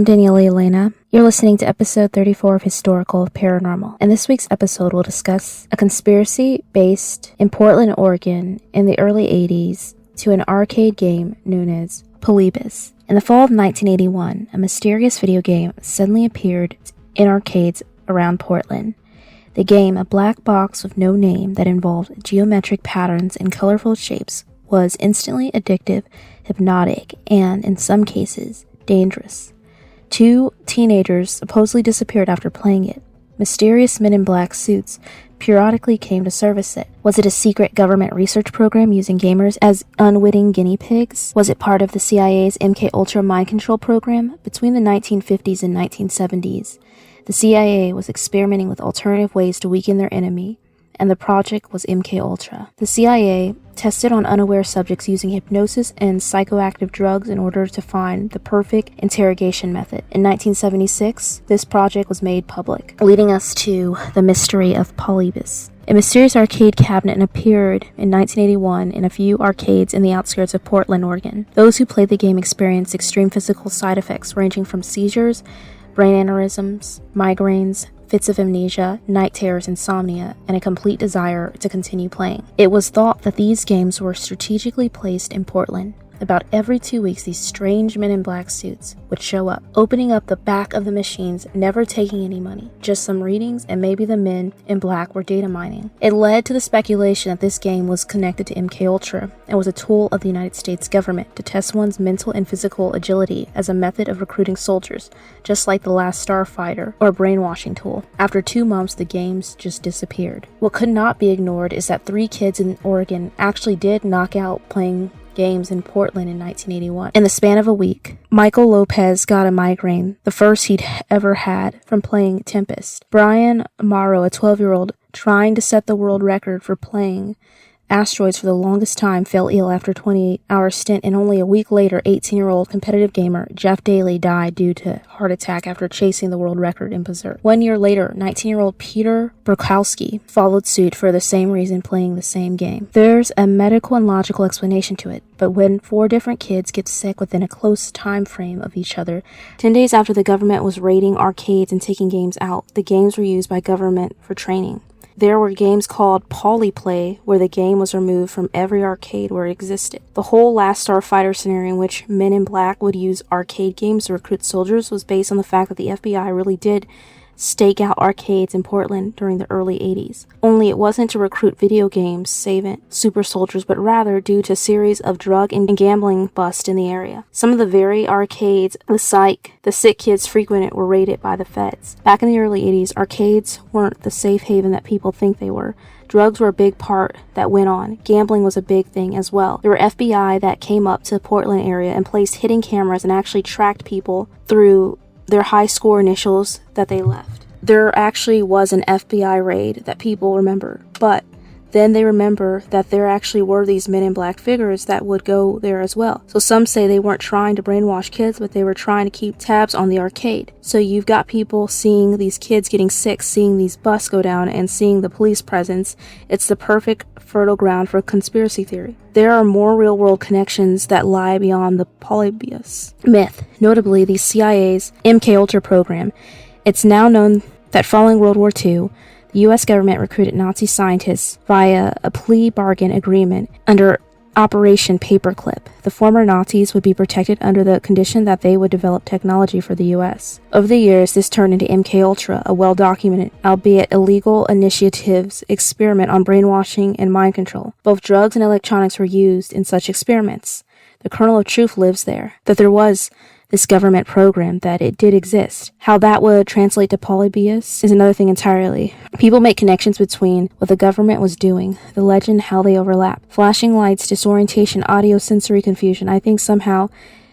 I'm Daniela Elana. You're listening to episode 34 of Historical Paranormal. And this week's episode will discuss a conspiracy based in Portland, Oregon in the early 80s to an arcade game known as Polybius. In the fall of 1981, a mysterious video game suddenly appeared in arcades around Portland. The game, a black box with no name that involved geometric patterns and colorful shapes, was instantly addictive, hypnotic, and, in some cases, dangerous. 2 teenagers supposedly disappeared after playing it. Mysterious men in black suits periodically came to service it. Was it a secret government research program using gamers as unwitting guinea pigs? Was it part of the CIA's MKUltra mind control program? Between the 1950s and 1970s, the CIA was experimenting with alternative ways to weaken their enemy, and the project was MKUltra. The CIA tested on unaware subjects using hypnosis and psychoactive drugs in order to find the perfect interrogation method. In 1976, this project was made public, leading us to the mystery of Polybius. A mysterious arcade cabinet appeared in 1981 in a few arcades in the outskirts of Portland, Oregon. Those who played the game experienced extreme physical side effects ranging from seizures, brain aneurysms, migraines, fits of amnesia, night terrors, insomnia, and a complete desire to continue playing. It was thought that these games were strategically placed in Portland. About every 2 weeks, these strange men in black suits would show up, opening up the back of the machines, never taking any money, just some readings, and maybe the men in black were data mining. It led to the speculation that this game was connected to MKUltra and was a tool of the United States government to test one's mental and physical agility as a method of recruiting soldiers, just like the last Starfighter or a brainwashing tool. After 2 months, the games just disappeared. What could not be ignored is that 3 kids in Oregon actually did knock out playing games in Portland in 1981. In the span of a week, Michael Lopez got a migraine, the first he'd ever had from playing Tempest. Brian Morrow, a 12-year-old trying to set the world record for playing Asteroids for the longest time, fell ill after a 28-hour stint, and only a week later, 18-year-old competitive gamer Jeff Daly died due to heart attack after chasing the world record in Berserk. 1 year later, 19-year-old Peter Brokowski followed suit for the same reason, playing the same game. There's a medical and logical explanation to it, but when 4 different kids get sick within a close time frame of each other, 10 days after the government was raiding arcades and taking games out, the games were used by government for training. There were games called Polyplay, where the game was removed from every arcade where it existed. The whole Last Starfighter scenario in which men in black would use arcade games to recruit soldiers was based on the fact that the FBI really did stake out arcades in Portland during the early 80s. Only it wasn't to recruit video games savant super soldiers, but rather due to a series of drug and gambling busts in the area. Some of the very arcades the sick kids frequented were raided by the feds. Back in the early 80s, arcades weren't the safe haven that people think they were. Drugs were a big part that went on. Gambling was a big thing as well. There were FBI that came up to the Portland area and placed hidden cameras and actually tracked people through their high score initials that they left. There actually was an FBI raid that people remember, but then they remember that there actually were these men in black figures that would go there as well. So some say they weren't trying to brainwash kids, but they were trying to keep tabs on the arcade. So you've got people seeing these kids getting sick, seeing these busts go down, and seeing the police presence. It's the perfect fertile ground for conspiracy theory. There are more real-world connections that lie beyond the Polybius myth, notably the CIA's MKUltra program. It's now known that following World War II, the U.S. government recruited Nazi scientists via a plea bargain agreement under Operation Paperclip. The former Nazis would be protected under the condition that they would develop technology for the U.S. Over the years, this turned into MKUltra, a well-documented, albeit illegal initiatives experiment on brainwashing and mind control. Both drugs and electronics were used in such experiments. The kernel of truth lives there, that there was this government program, that it did exist. How that would translate to Polybius is another thing entirely. People make connections between what the government was doing, the legend, how they overlap. Flashing lights, disorientation, audio sensory confusion. I think somehow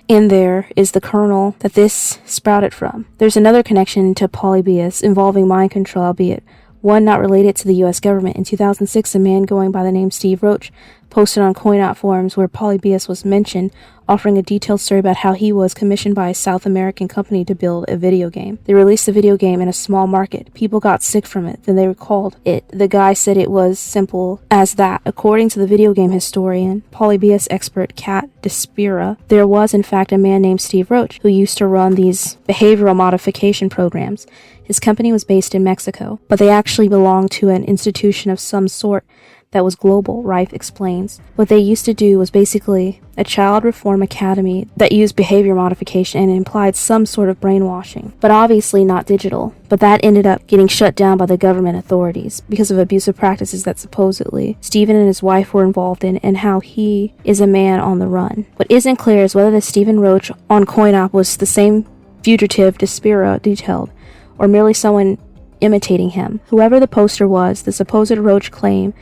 in there is the kernel that this sprouted from. There's another connection to Polybius involving mind control, albeit one not related to the U.S. government. In 2006, a man going by the name Steve Roach posted on Coin-Op forums where Polybius was mentioned, offering a detailed story about how he was commissioned by a South American company to build a video game. They released the video game in a small market. People got sick from it. Then they recalled it. The guy said it was simple as that. According to the video game historian, Polybius expert Kat Despira, there was in fact a man named Steve Roach who used to run these behavioral modification programs. His company was based in Mexico, but they actually belonged to an institution of some sort that was global, Rife explains. What they used to do was basically a child reform academy that used behavior modification and implied some sort of brainwashing, but obviously not digital. But that ended up getting shut down by the government authorities because of abusive practices that supposedly Stephen and his wife were involved in, and how he is a man on the run. What isn't clear is whether the Stephen Roach on Coin-Op was the same fugitive Despira detailed, or merely someone imitating him. Whoever the poster was, the supposed Roach claimed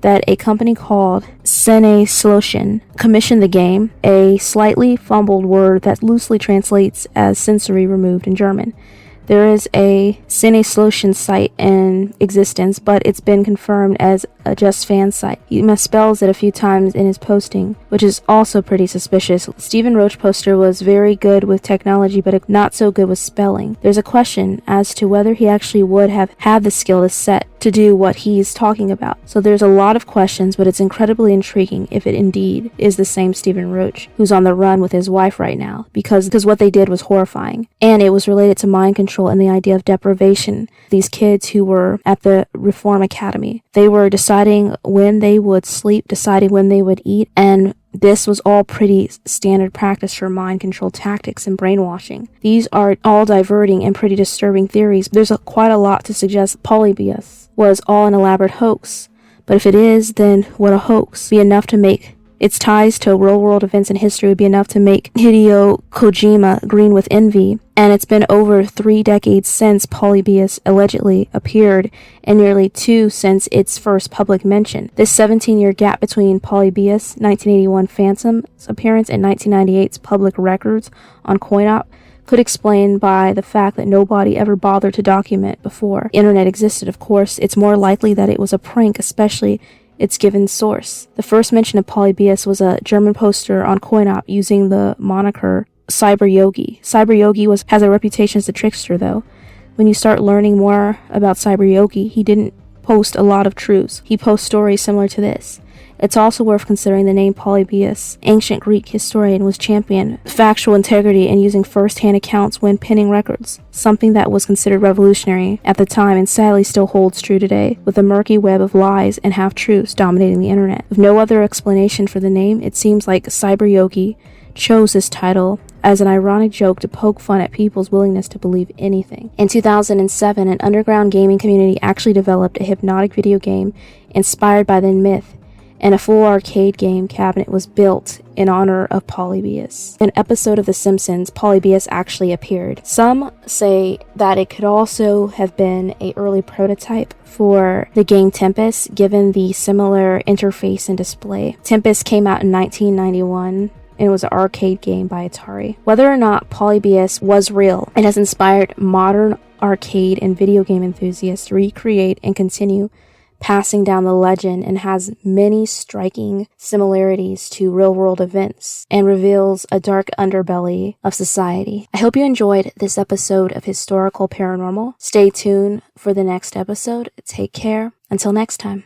that a company called Sene Solution commissioned the game, a slightly fumbled word that loosely translates as sensory removed in German. There is a Sene Solution site in existence, but it's been confirmed as a Just Fan site. He misspells it a few times in his posting, which is also pretty suspicious. Stephen Roach poster was very good with technology, but not so good with spelling. There's a question as to whether he actually would have had the skill to set to do what he's talking about. So there's a lot of questions, but it's incredibly intriguing if it indeed is the same Stephen Roach who's on the run with his wife right now, because what they did was horrifying. And it was related to mind control and the idea of deprivation. These kids who were at the Reform Academy, they were deciding when they would sleep, deciding when they would eat, and this was all pretty standard practice for mind control tactics and brainwashing. These are all diverting and pretty disturbing theories. There's quite a lot to suggest Polybius was all an elaborate hoax. But if it is, then would a hoax be enough to make its ties to real-world events in history would be enough to make Hideo Kojima green with envy? And it's been over 3 decades since Polybius allegedly appeared, and nearly 2 since its first public mention. This 17-year gap between Polybius' 1981 Phantom's appearance and 1998's public records on Coin-Op could explain by the fact that nobody ever bothered to document before internet existed. Of course, it's more likely that it was a prank, especially its given source. The first mention of Polybius was a German poster on Coin-Op using the moniker Cyber Yogi. Cyber Yogi has a reputation as a trickster, though. When you start learning more about Cyber Yogi, he didn't post a lot of truths. He posts stories similar to this. It's also worth considering the name Polybius. Ancient Greek historian was championed factual integrity and using first-hand accounts when penning records, something that was considered revolutionary at the time and sadly still holds true today, with a murky web of lies and half-truths dominating the internet. With no other explanation for the name, it seems like Cyber Yogi chose this title as an ironic joke to poke fun at people's willingness to believe anything. In 2007, an underground gaming community actually developed a hypnotic video game inspired by the myth, and a full arcade game cabinet was built in honor of Polybius. In an episode of The Simpsons, Polybius actually appeared. Some say that it could also have been an early prototype for the game Tempest, given the similar interface and display. Tempest came out in 1991. And it was an arcade game by Atari. Whether or not Polybius was real, it has inspired modern arcade and video game enthusiasts to recreate and continue passing down the legend, and has many striking similarities to real-world events and reveals a dark underbelly of society. I hope you enjoyed this episode of Historical Paranormal. Stay tuned for the next episode. Take care. Until next time.